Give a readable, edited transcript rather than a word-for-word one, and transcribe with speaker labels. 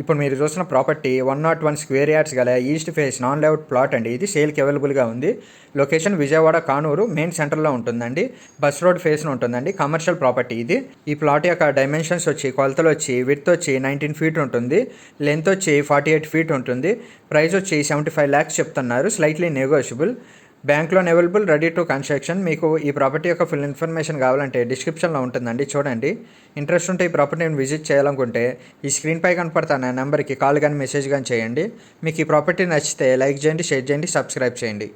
Speaker 1: ఇప్పుడు మీరు చూసిన ప్రాపర్టీ 101 స్క్వేర్ యార్డ్స్ గల east face non layout plot అండి. ఇది సేల్కి అవైలబుల్గా ఉంది. లొకేషన్ విజయవాడ కానూరు మెయిన్ సెంటర్లో ఉంటుందండి. బస్ రోడ్ ఫేస్ను ఉంటుందండి. కమర్షియల్ ప్రాపర్టీ ఇది. ఈ ప్లాట్ యొక్క డైమెన్షన్స్ వచ్చి కొలతలు వచ్చి విడ్త్ వచ్చి 19 ఫీట్ ఉంటుంది, లెంత్ వచ్చి 48 ఫీట్ ఉంటుంది. ప్రైస్ వచ్చి 75 lakhs చెప్తున్నారు, slightly negotiable. Bank loan available, ready to construction. మీకు ఈ ప్రాపర్టీ యొక్క ఫుల్ ఇన్ఫర్మేషన్ కావాలంటే డిస్క్రిప్షన్లో ఉంటుందండి, చూడండి. ఇంట్రెస్ట్ ఉంటే ఈ ప్రాపర్టీని విజిట్ చేయాలనుకుంటే ఈ స్క్రీన్పై కనపడుతున్న నెంబర్కి కాల్ కానీ మెసేజ్ కానీ చేయండి. మీకు ఈ ప్రాపర్టీ నచ్చితే లైక్ చేయండి, షేర్ చేయండి, సబ్స్క్రైబ్ చేయండి.